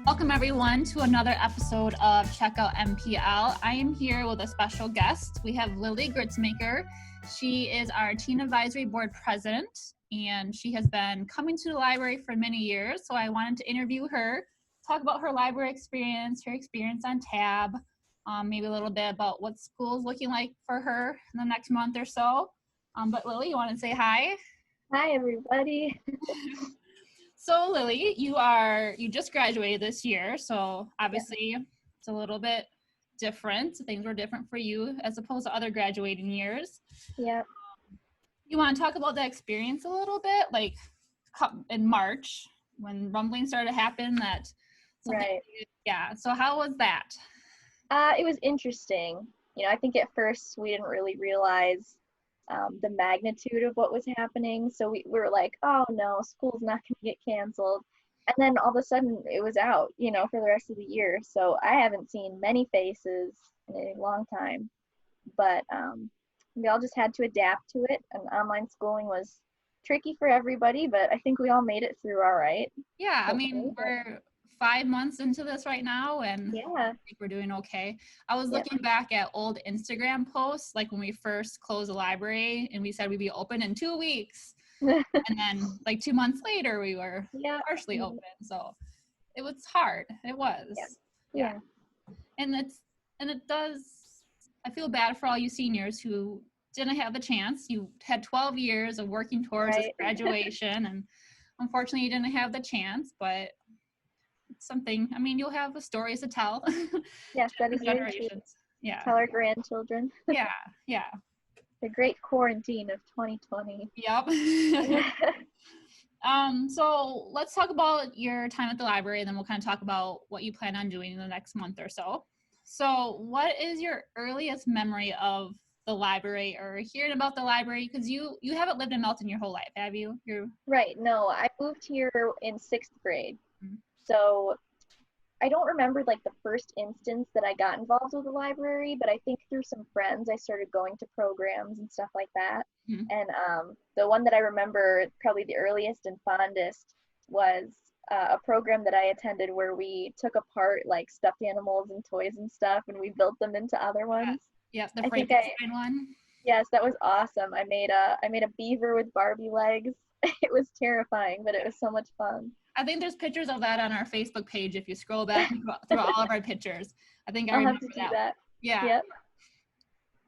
Welcome everyone to another episode of Check Out MPL. I am here with a special guest. We have Lily Gritzmaker. She is our Teen Advisory Board President, and she has been coming to the library for many years. So I wanted to interview her, talk about her library experience, her experience on tab, maybe a little bit about what school's looking like for her in the next month or so. But Lily, you want to say hi? Hi, everybody. So Lily, you just graduated this year, so obviously It's a little bit different. Things were different for you as opposed to other graduating years. Yeah. You want to talk about that experience a little bit, like in March when rumbling started to happen that Right. Yeah. So how was that? It was interesting. I think at first we didn't really realize the magnitude of what was happening. So we were like, oh no, school's not going to get canceled. And then all of a sudden it was out, for the rest of the year. So I haven't seen many faces in a long time. But we all just had to adapt to it. And online schooling was tricky for everybody, but I think we all made it through all right. Yeah, I mean, we're 5 months into this right now, and I think we're doing okay. I was looking back at old Instagram posts, like when we first closed the library and we said we'd be open in 2 weeks. And then like 2 months later, we were partially open. So it was hard. It was. Yeah. And it does, I feel bad for all you seniors who didn't have the chance. You had 12 years of working towards this graduation, and unfortunately you didn't have the chance, but it's something, I mean, you'll have the stories to tell. Yes, that is very true. Yeah. Tell our grandchildren. Yeah. The great quarantine of 2020. Yep. So let's talk about your time at the library, and then we'll kind of talk about what you plan on doing in the next month or so. So what is your earliest memory of the library or hearing about the library? Because you haven't lived in Melton your whole life, have you? Right. No, I moved here in 6th grade. So I don't remember like the first instance that I got involved with the library, but I think through some friends I started going to programs and stuff like that. And the one that I remember probably the earliest and fondest was a program that I attended where we took apart like stuffed animals and toys and stuff, and we built them into other ones. Yeah, the Frankenstein one. Yes, that was awesome. I made a beaver with Barbie legs. It was terrifying, but it was so much fun. I think there's pictures of that on our Facebook page. If you scroll back through all of our pictures, I think I'll have to do that. Yeah. Yep.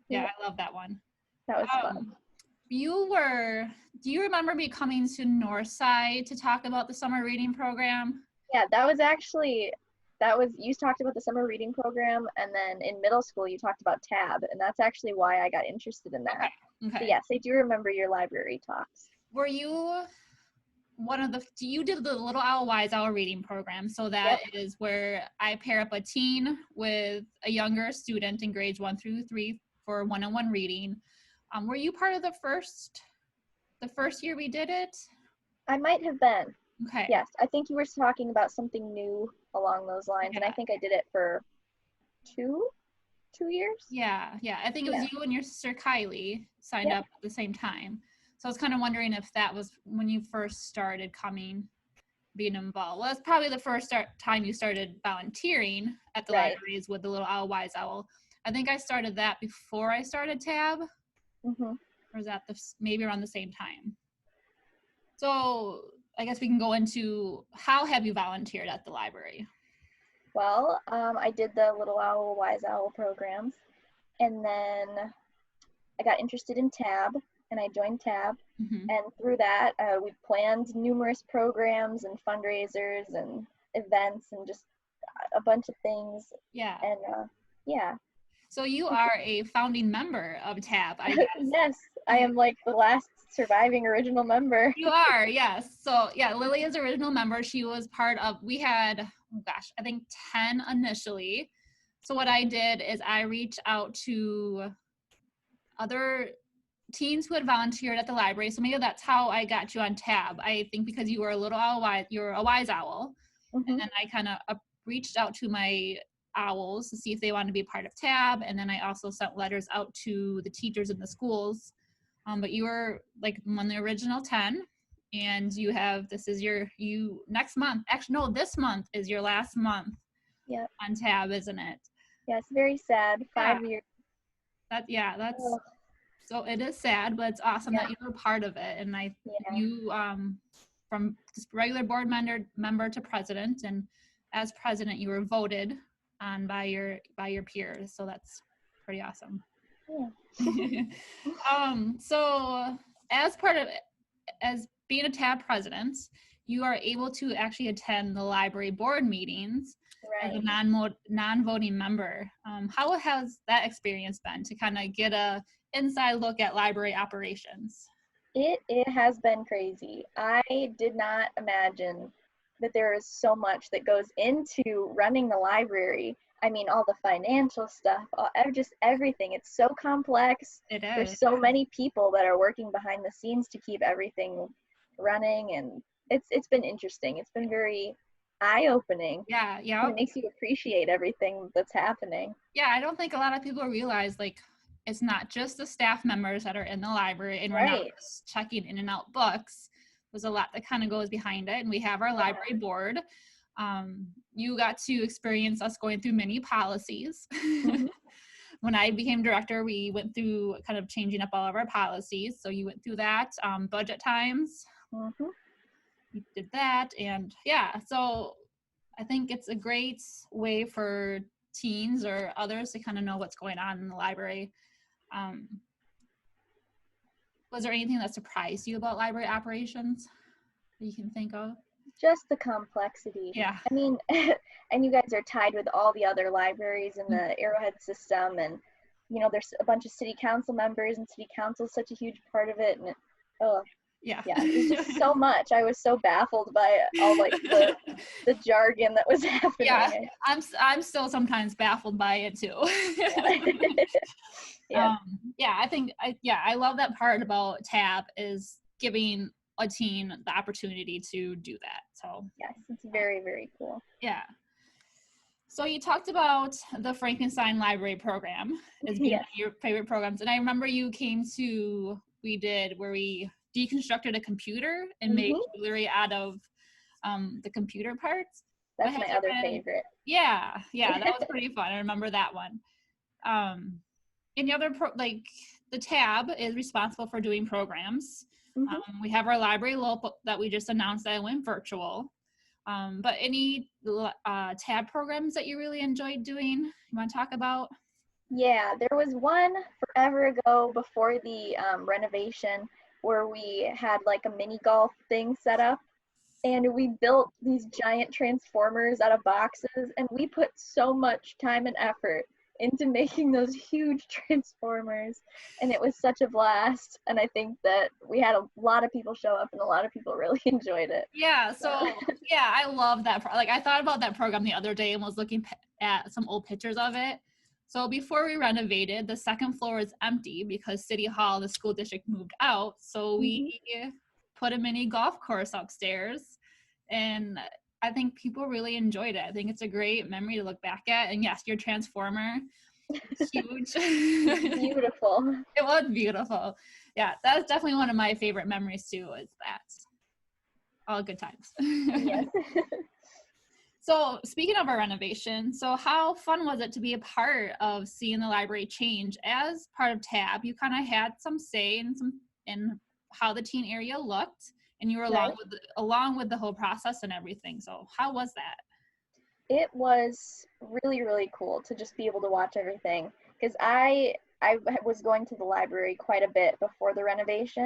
Yeah, I love that one. That was fun. Do you remember me coming to Northside to talk about the summer reading program? Yeah, you talked about the summer reading program, and then in middle school you talked about tab, and that's actually why I got interested in that. Okay. So yes, I do remember your library talks. Were you you did the Little Owl Wise Owl reading program, so that is where I pair up a teen with a younger student in grades 1 through 3 for one-on-one reading. Were you part of the first year we did it? I might have been. Okay. Yes, I think you were talking about something new along those lines, and I think I did it for two years. Yeah. I think it was you and your sister Kylie signed up at the same time. So I was kind of wondering if that was when you first started being involved. Well, that's probably the first time you started volunteering at the libraries with the Little Owl Wise Owl. I think I started that before I started tab. Or is that maybe around the same time? So I guess we can go into how have you volunteered at the library? Well, I did the Little Owl Wise Owl programs, and then I got interested in tab, and I joined tab, and through that we planned numerous programs and fundraisers and events and just a bunch of things. So you are a founding member of tab, I guess. Yes, I am like the last surviving original member. You are, yes. So yeah, Lily is original member. She was part of, we had, I think 10 initially. So what I did is I reached out to other teens who had volunteered at the library. So maybe that's how I got you on tab. I think because you were a little owl, you're a wise owl. And then I kind of reached out to my owls to see if they wanted to be part of tab. And then I also sent letters out to the teachers in the schools. But you were like one of the original 10. and next month. Actually, no, this month is your last month Yep. on tab, isn't it? Yeah, it's very sad. 5 years. That's Oh, so it is sad, but it's awesome yeah. that you were part of it. And Yeah. you from just regular board member to president, and as president you were voted on by your peers. So that's pretty awesome. Yeah. So as being a tab president, you are able to actually attend the library board meetings as a Right. non-voting member. How has that experience been to kind of get a inside look at library operations? It has been crazy. I did not imagine that there is so much that goes into running the library. I mean, all the financial stuff, just everything. It's so complex. It There's is. so many people that are working behind the scenes to keep everything running, and it's been interesting. It's been very eye-opening. Yeah, It makes you appreciate everything that's happening. yeah. I don't think a lot of people realize, like, it's not just the staff members that are in the library, and we're not Right. just checking in and out books. There's a lot that kind of goes behind it, and we have our library board. You got to experience us going through many policies. Mm-hmm. When I became director, we went through kind of changing up all of our policies. So you went through that. Budget times, Mm-hmm. you did that. And yeah, so I think it's a great way for teens or others to kind of know what's going on in the library. Was there anything that surprised you about library operations that you can think of? Just the complexity. Yeah. I mean, and you guys are tied with all the other libraries in the Arrowhead system, and there's a bunch of city council members, and city council is such a huge part of it, and Yeah. it's just so much. I was so baffled by all like the jargon that was happening. Yeah, I'm still sometimes baffled by it too. Yeah. I love that part about tab is giving a teen the opportunity to do that. So Yes, it's very, very cool. yeah. So you talked about the Frankenstein Library Program as being one of your favorite programs, and I remember you came to where we deconstructed a computer and made jewelry out of the computer parts. That's my other favorite. Yeah, that was pretty fun. I remember that one. Any other the tab is responsible for doing programs. We have our library local that we just announced that went virtual. But any tab programs that you really enjoyed doing, you want to talk about? Yeah, there was one forever ago before the renovation where we had like a mini golf thing set up, and we built these giant transformers out of boxes, and we put so much time and effort into making those huge transformers, and it was such a blast. And I think that we had a lot of people show up, and a lot of people really enjoyed it. Yeah, I love that. Like, I thought about that program the other day and was looking at some old pictures of it. So before we renovated, the second floor is empty because City Hall, the school district, moved out. So we put a mini golf course upstairs, and I think people really enjoyed it. I think it's a great memory to look back at. And yes, your transformer is huge. Beautiful. It was beautiful. Yeah, that's definitely one of my favorite memories too, is that. All good times. Yes. So speaking of our renovation, so how fun was it to be a part of seeing the library change? As part of TAB, you kind of had some say in how the teen area looked, and you were along with the whole process and everything. So how was that? It was really, really cool to just be able to watch everything, because I was going to the library quite a bit before the renovation,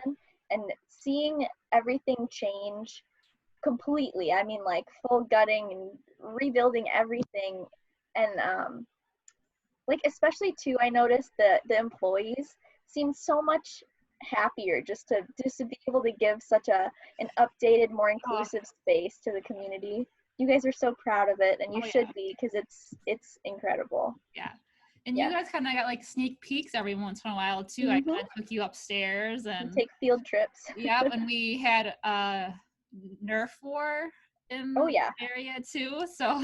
and seeing everything change completely. I mean, like full gutting and rebuilding everything, and like especially too, I noticed that the employees seemed so much happier just to be able to give such an updated, more inclusive space to the community. You guys are so proud of it, and you should be, because it's incredible. Yeah. And you guys kind of got like sneak peeks every once in a while too. I kind of took you upstairs and take field trips. Yep, and we had Nerf war in the area too. So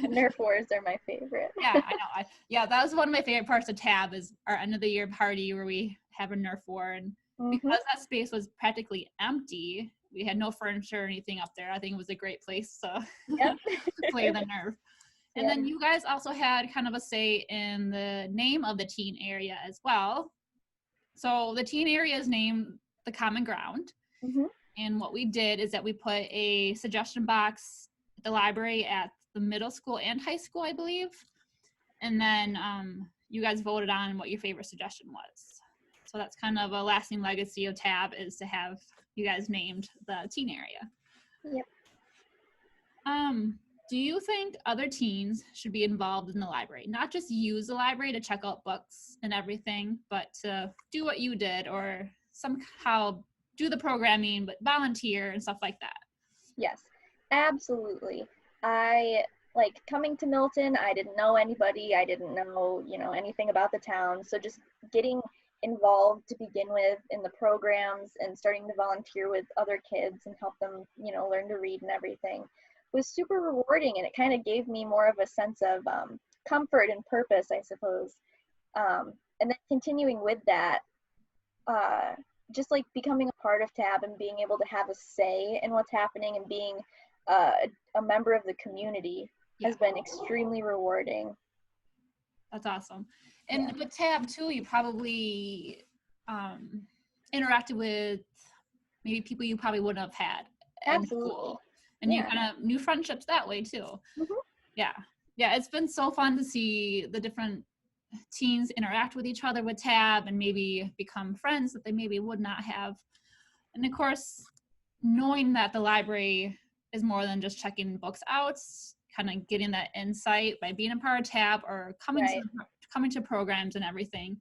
Nerf wars are my favorite. Yeah, I know. That was one of my favorite parts of TAB, is our end of the year party where we have a Nerf war, and because that space was practically empty, we had no furniture or anything up there. I think it was a great place to Yep. play the nerve. And Yeah. then you guys also had kind of a say in the name of the teen area as well. So the teen area is named the Common Ground. Mm-hmm. And what we did is that we put a suggestion box at the library at the middle school and high school, I believe. And then you guys voted on what your favorite suggestion was. So that's kind of a lasting legacy of TAB, is to have you guys named the teen area. Yep. Do you think other teens should be involved in the library? Not just use the library to check out books and everything, but to do what you did, or somehow do the programming, but volunteer and stuff like that? Yes, absolutely. I like coming to Milton, I didn't know anybody. I didn't know, anything about the town. So just getting involved to begin with in the programs and starting to volunteer with other kids and help them, learn to read and everything was super rewarding. And it kind of gave me more of a sense of comfort and purpose, I suppose. And then continuing with that, just like becoming a part of TAB and being able to have a say in what's happening and being a member of the community has been extremely rewarding. That's awesome. And with TAB too, you probably interacted with maybe people you probably wouldn't have had in school. And you kind of new friendships that way too. Mm-hmm. Yeah, it's been so fun to see the different teens interact with each other with TAB and maybe become friends that they maybe would not have. And of course, knowing that the library is more than just checking books out, kind of getting that insight by being a part of TAB or coming to programs and everything.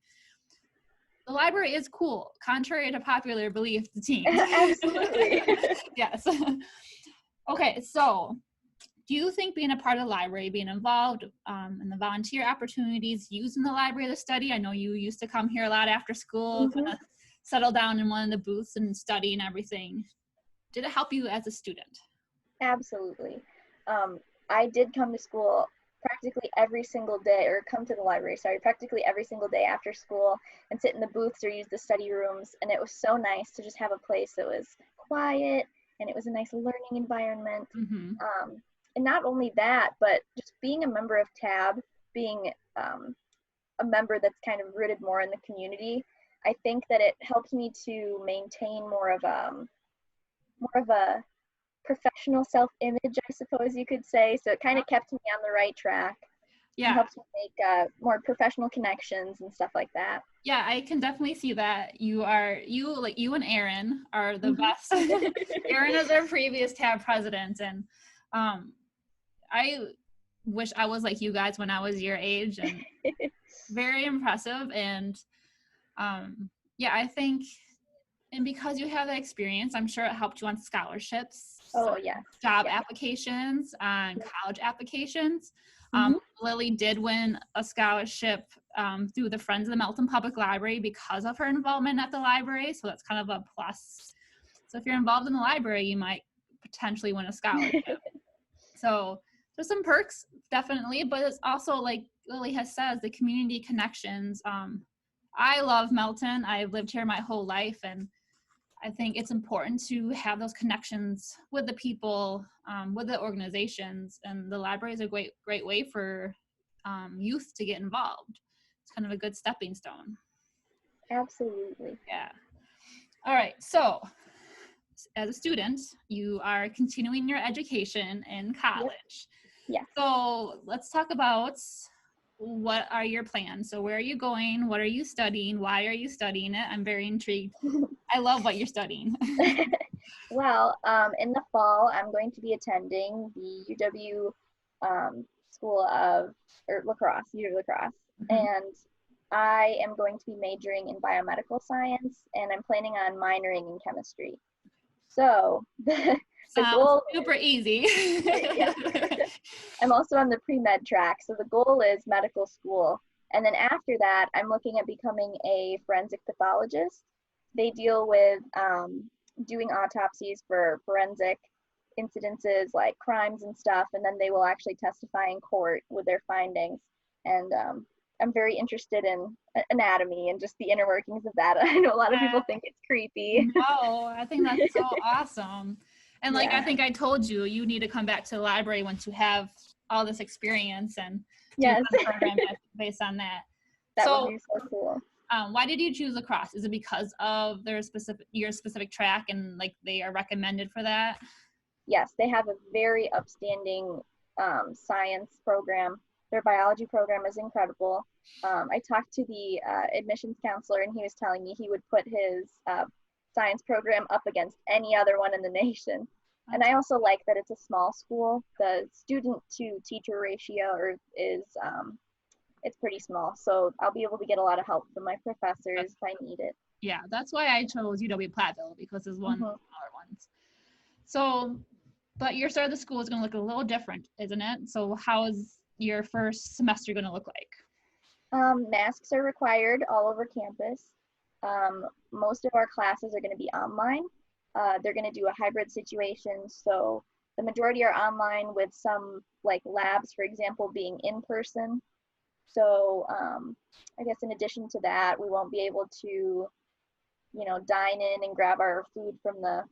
The library is cool, contrary to popular belief to teens. Absolutely. Yes. Okay, so do you think being a part of the library, being involved in the volunteer opportunities, using the library to study? I know you used to come here a lot after school, kind of settle down in one of the booths and study and everything. Did it help you as a student? Absolutely. I did come to school practically every single day, or come to the library, practically every single day after school and sit in the booths or use the study rooms. And it was so nice to just have a place that was quiet and it was a nice learning environment. Mm-hmm. And not only that, but just being a member of TAB, being a member that's kind of rooted more in the community, I think that it helps me to maintain more of a professional self-image, I suppose you could say. So it kind of kept me on the right track. Yeah. It helps me make more professional connections and stuff like that. Yeah, I can definitely see that. You and Erin are the best. Erin is our previous TAB president, and I wish I was like you guys when I was your age, and very impressive. And I think, and because you have that experience, I'm sure it helped you on scholarships. Job applications, on college applications. Lily did win a scholarship through the Friends of the Melton Public Library because of her involvement at the library, so that's kind of a plus. So if you're involved in the library, you might potentially win a scholarship. So there's some perks, definitely, but it's also, like Lily has said, the community connections. I love Melton. I've lived here my whole life, and I think it's important to have those connections with the people, with the organizations, and the library is a great way for youth to get involved. It's kind of a good stepping stone. Absolutely. Yeah. All right. So as a student, you are continuing your education in college. Yeah. So let's talk about, what are your plans? So where are you going? What are you studying? Why are you studying it? I'm very intrigued. I love what you're studying. Well, in the fall, I'm going to be attending the UW School of Lacrosse, UW Lacrosse, and I am going to be majoring in biomedical science, and I'm planning on minoring in chemistry. So the goal super easy. Yeah. I'm also on the pre-med track, so the goal is medical school, and then after that, I'm looking at becoming a forensic pathologist. They deal with doing autopsies for forensic incidences like crimes and stuff, and then they will actually testify in court with their findings. And I'm very interested in anatomy and just the inner workings of that. I know a lot of people think it's creepy. No, I think that's so awesome. And like, Yeah. I think I told you, you need to come back to the library once you have all this experience and do Yes. a program based on that. That would be so cool. Why did you choose lacrosse? Is it because of your specific track and like they are recommended for that? Yes, they have a very upstanding science program. Their biology program is incredible. I talked to the admissions counselor, and he was telling me he would put his science program up against any other one in the nation. And I also like that it's a small school. The student to teacher ratio is it's pretty small, so I'll be able to get a lot of help from my professors if I need it. Yeah, that's why I chose UW-Platteville, because it's one of the smaller ones. So, but your start of the school is going to look a little different, isn't it? So how is your first semester going to look like? Masks are required all over campus. Most of our classes are going to be online. They're going to do a hybrid situation, so the majority are online with some like labs, for example, being in person. So I guess in addition to that, we won't be able to, dine in and grab our food from the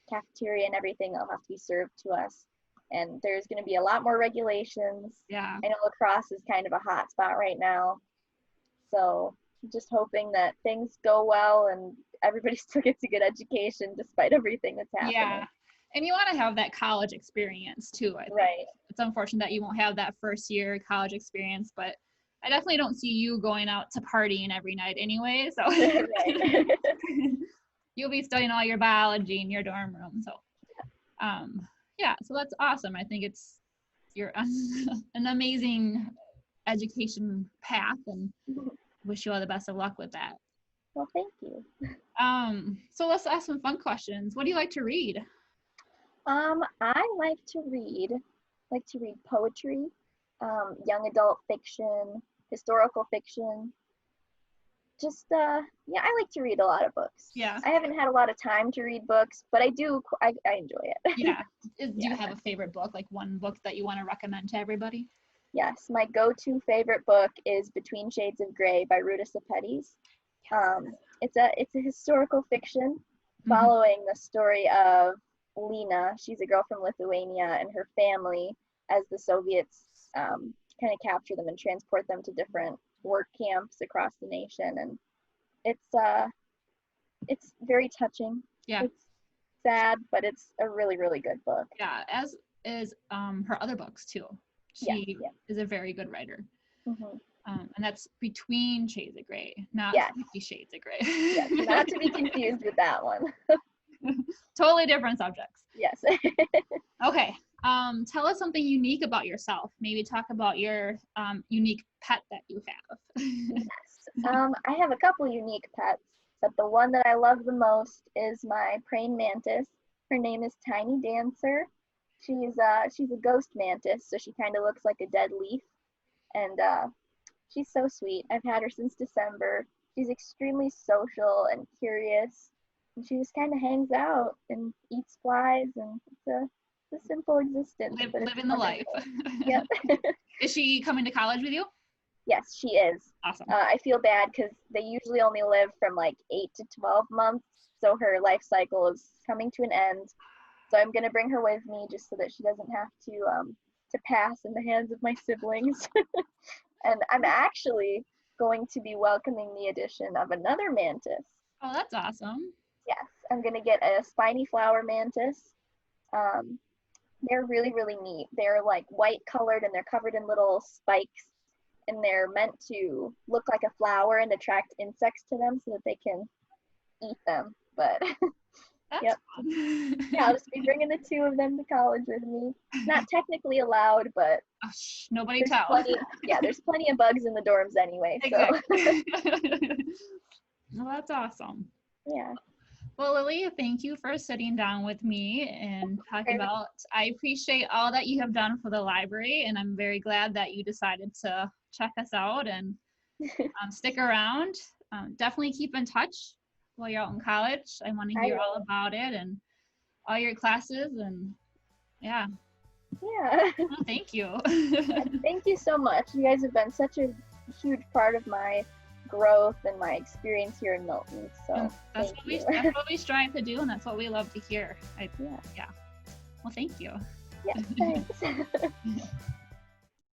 cafeteria and everything. It'll have to be served to us. And there's going to be a lot more regulations. Yeah. I know lacrosse is kind of a hot spot right now. So just hoping that things go well and everybody still gets a good education despite everything that's happening. Yeah. And you want to have that college experience too, I think. Right. It's unfortunate that you won't have that first year college experience, but I definitely don't see you going out to partying every night anyway. So you'll be studying all your biology in your dorm room. So yeah, so that's awesome. I think you're an amazing education path, and wish you all the best of luck with that. Well, thank you. So let's ask some fun questions. What do you like to read? I like to read poetry, young adult fiction, historical fiction. Just I like to read a lot of books. Yeah. I haven't had a lot of time to read books, but I do. I enjoy it. Yeah. Do you have a favorite book, like one book that you want to recommend to everybody? Yes, my go-to favorite book is Between Shades of Grey by Ruta Sepetys. It's a historical fiction following the story of Lena. She's a girl from Lithuania, and her family, as the Soviets kind of capture them and transport them to different work camps across the nation. And it's very touching. Yeah. It's sad, but it's a really, really good book. Yeah, as is her other books too. She is a very good writer. And that's Between Shades of Grey, not 50 Shades of Grey. Yes, not to be confused with that one. Totally different subjects. Yes. Okay. Tell us something unique about yourself. Maybe talk about your unique pet that you have. Yes. I have a couple unique pets, but the one that I love the most is my praying mantis. Her name is Tiny Dancer. She's a ghost mantis, so she kind of looks like a dead leaf, and she's so sweet. I've had her since December. She's extremely social and curious, and she just kind of hangs out and eats flies, and it's a simple existence. Living the life. Yep. Is she coming to college with you? Yes, she is. Awesome. I feel bad because they usually only live from like 8 to 12 months, so her life cycle is coming to an end. So I'm gonna bring her with me just so that she doesn't have to pass in the hands of my siblings. And I'm actually going to be welcoming the addition of another mantis. Oh, that's awesome. Yes, I'm gonna get a spiny flower mantis. They're really, really neat. They're like white colored and they're covered in little spikes, and they're meant to look like a flower and attract insects to them so that they can eat them. But that's fun. Yeah, I'll just be bringing the two of them to college with me. Not technically allowed, but nobody tell. There's plenty of bugs in the dorms anyway. Exactly. Well, that's awesome. Yeah. Well, Lily, thank you for sitting down with me and talking about. I appreciate all that you have done for the library, and I'm very glad that you decided to check us out and stick around. Definitely keep in touch while you're out in college. I want to hear all about it and all your classes, and yeah. Well, thank you. Thank you so much. You guys have been such a huge part of my growth and my experience here in Milton. So And that's thank what we strive to do, and that's what we love to hear. you. Yeah. Well, thank you. Yeah, thanks.